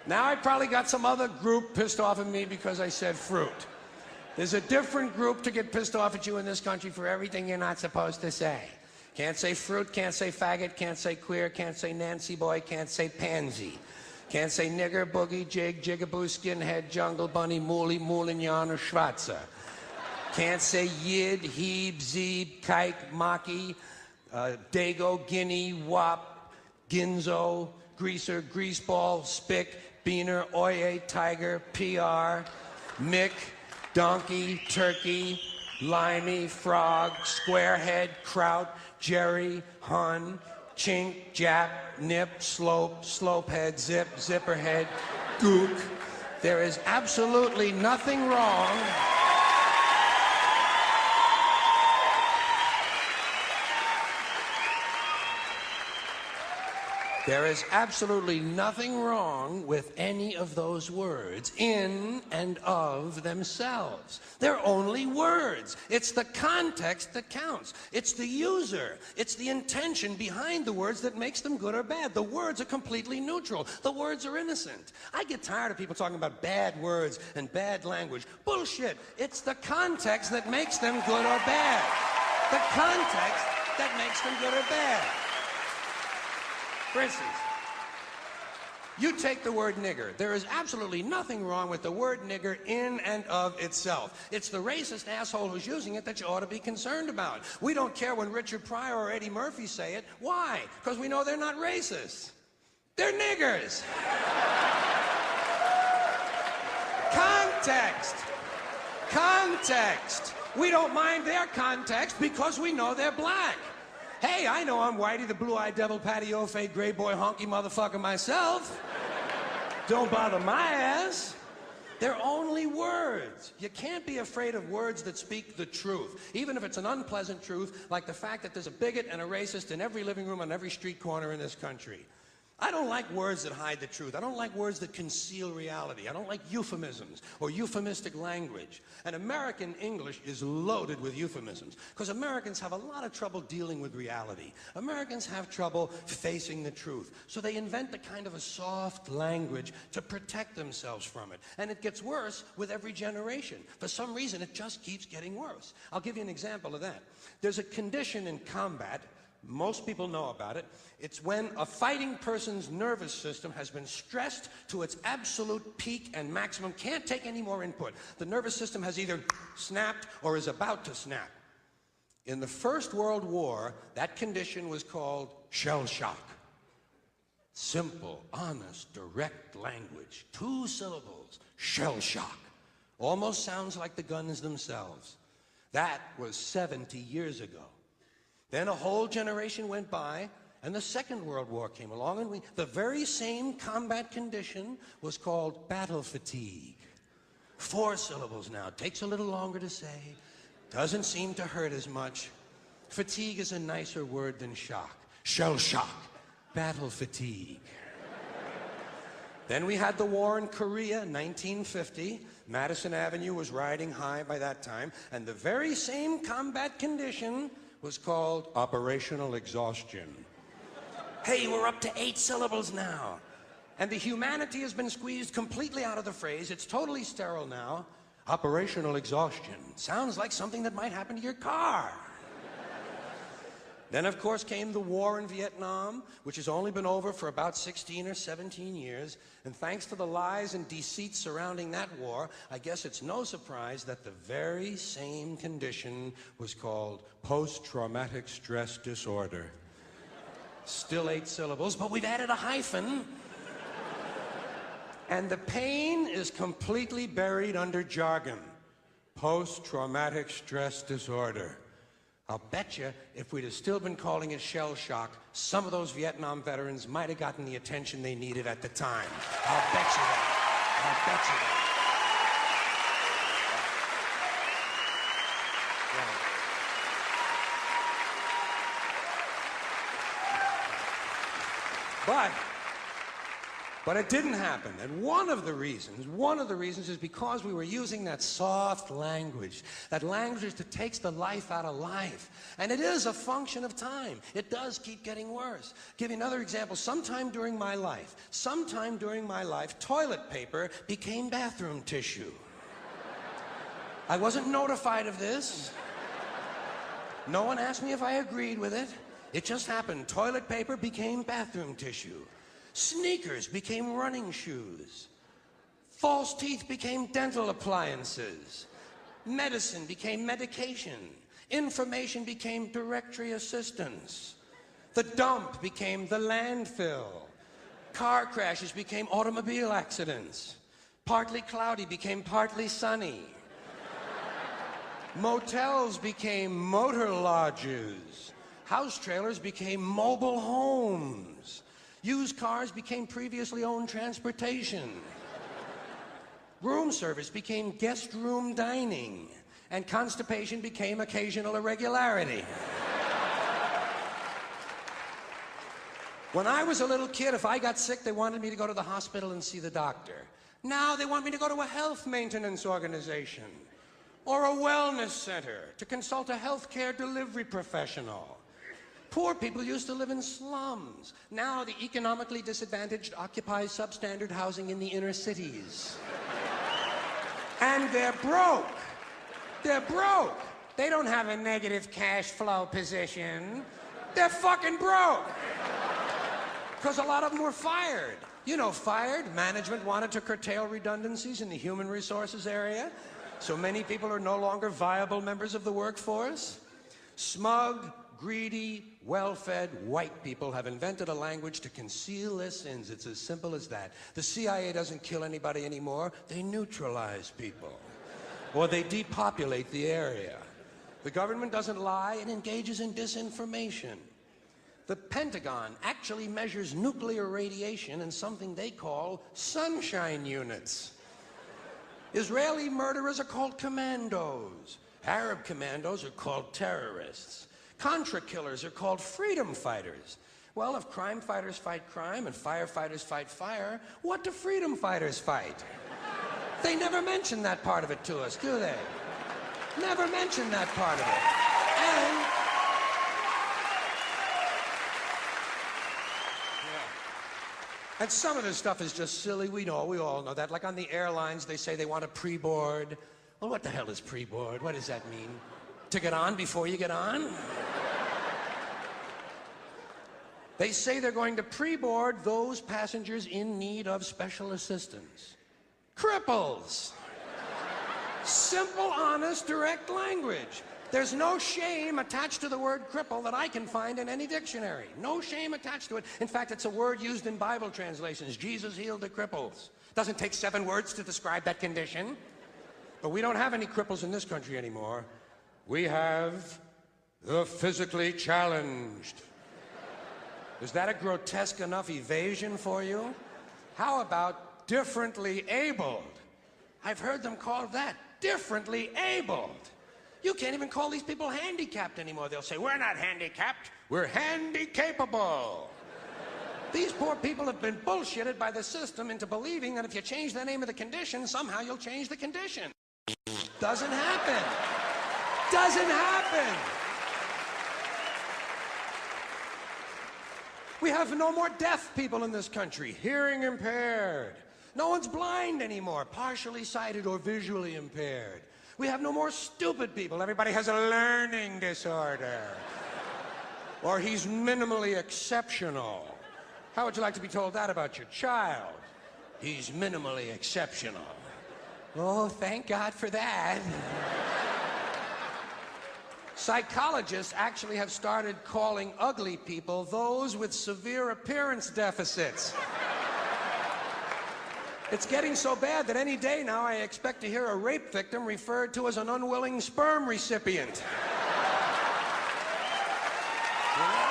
Now I probably got some other group pissed off at me because I said fruit. There's a different group to get pissed off at you in this country for everything you're not supposed to say. Can't say fruit, can't say faggot, can't say queer, can't say Nancy boy, can't say pansy. Can't say nigger, boogie, jig, jigaboo, skinhead, jungle bunny, moolie, moulignon, or schwarzer. Can't say yid, heeb, zeeb, kike, maki, dago, guinea, wop, ginzo, greaser, greaseball, spick, beaner, oye, tiger, PR, mick, donkey, turkey, limey, frog, squarehead, kraut, jerry, hun, chink, jap, nip, slope, slopehead, zip, zipperhead, gook. There is absolutely nothing wrong. There is absolutely nothing wrong with any of those words in and of themselves. They're only words. It's the context that counts. It's the user. It's the intention behind the words that makes them good or bad. The words are completely neutral. The words are innocent. I get tired of people talking about bad words and bad language. Bullshit. It's the context that makes them good or bad. The context that makes them good or bad. For instance, you take the word nigger. There is absolutely nothing wrong with the word nigger in and of itself. It's the racist asshole who's using it that you ought to be concerned about. We don't care when Richard Pryor or Eddie Murphy say it. Why? Because we know they're not racist. They're niggers. Context. Context. We don't mind their context because we know they're black. Hey, I know I'm Whitey, the blue-eyed devil, patio fade, gray boy, honky motherfucker myself. Don't bother my ass. They're only words. You can't be afraid of words that speak the truth, even if it's an unpleasant truth, like the fact that there's a bigot and a racist in every living room on every street corner in this country. I don't like words that hide the truth. I don't like words that conceal reality. I don't like euphemisms or euphemistic language. And American English is loaded with euphemisms because Americans have a lot of trouble dealing with reality. Americans have trouble facing the truth. So they invent a kind of a soft language to protect themselves from it. And it gets worse with every generation. For some reason, it just keeps getting worse. I'll give you an example of that. There's a condition in combat. Most people know about it. It's when a fighting person's nervous system has been stressed to its absolute peak and maximum, can't take any more input. The nervous system has either snapped or is about to snap. In the First World War, that condition was called shell shock. Simple, honest, direct language. 2 syllables, shell shock. Almost sounds like the guns themselves. That was 70 years ago. Then a whole generation went by, and the Second World War came along, and the very same combat condition was called battle fatigue. 4 syllables now. Takes a little longer to say. Doesn't seem to hurt as much. Fatigue is a nicer word than shock. Shell shock. Battle fatigue. Then we had the war in Korea, 1950. Madison Avenue was riding high by that time, and the very same combat condition was called operational exhaustion. Hey, we're up to 8 syllables now. And the humanity has been squeezed completely out of the phrase. It's totally sterile now. Operational exhaustion. Sounds like something that might happen to your car. Then, of course, came the war in Vietnam, which has only been over for about 16 or 17 years. And thanks to the lies and deceit surrounding that war, I guess it's no surprise that the very same condition was called post-traumatic stress disorder. Still 8 syllables, but we've added a hyphen. And the pain is completely buried under jargon. Post-traumatic stress disorder. I'll bet you if we'd have still been calling it shell shock, some of those Vietnam veterans might have gotten the attention they needed at the time. I'll bet you that. I'll bet you that. But it didn't happen. And one of the reasons is because we were using that soft language, that language that takes the life out of life. And it is a function of time. It does keep getting worse. Give you another example. Sometime during my life, toilet paper became bathroom tissue. I wasn't notified of this. No one asked me if I agreed with it. It just happened. Toilet paper became bathroom tissue. Sneakers became running shoes. False teeth became dental appliances. Medicine became medication. Information became directory assistance. The dump became the landfill. Car crashes became automobile accidents. Partly cloudy became partly sunny. Motels became motor lodges. House trailers became mobile homes. Used cars became previously owned transportation. Room service became guest room dining. And constipation became occasional irregularity. When I was a little kid, if I got sick, they wanted me to go to the hospital and see the doctor. Now they want me to go to a health maintenance organization or a wellness center to consult a healthcare delivery professional. Poor people used to live in slums. Now the economically disadvantaged occupy substandard housing in the inner cities. And they're broke. They're broke. They don't have a negative cash flow position. They're fucking broke. Because a lot of them were fired. You know, fired. Management wanted to curtail redundancies in the human resources area. So many people are no longer viable members of the workforce. Smug, greedy, well-fed white people have invented a language to conceal their sins. It's as simple as that. The CIA doesn't kill anybody anymore. They neutralize people. Or they depopulate the area. The government doesn't lie. It engages in disinformation. The Pentagon actually measures nuclear radiation in something they call sunshine units. Israeli murderers are called commandos. Arab commandos are called terrorists. Contra killers are called freedom fighters. Well, if crime fighters fight crime and firefighters fight fire, what do freedom fighters fight? They never mention that part of it to us, do they? Never mention that part of it. And some of this stuff is just silly. We all know that. Like on the airlines, they say they want a pre-board. Well, what the hell is pre-board? What does that mean? To get on before you get on? They say they're going to pre-board those passengers in need of special assistance. Cripples. Simple, honest, direct language. There's no shame attached to the word cripple that I can find in any dictionary. No shame attached to it. In fact, it's a word used in Bible translations. Jesus healed the cripples. Doesn't take 7 words to describe that condition. But we don't have any cripples in this country anymore. We have the physically challenged. Is that a grotesque enough evasion for you? How about differently abled? I've heard them called that, differently abled. You can't even call these people handicapped anymore. They'll say, we're not handicapped, we're handy-capable. These poor people have been bullshitted by the system into believing that if you change the name of the condition, somehow you'll change the condition. Doesn't happen. Doesn't happen. We have no more deaf people in this country, hearing impaired. No one's blind anymore, partially sighted or visually impaired. We have no more stupid people. Everybody has a learning disorder. Or he's minimally exceptional. How would you like to be told that about your child? He's minimally exceptional. Oh, thank God for that. Psychologists actually have started calling ugly people those with severe appearance deficits. It's getting so bad that any day now I expect to hear a rape victim referred to as an unwilling sperm recipient. Yeah.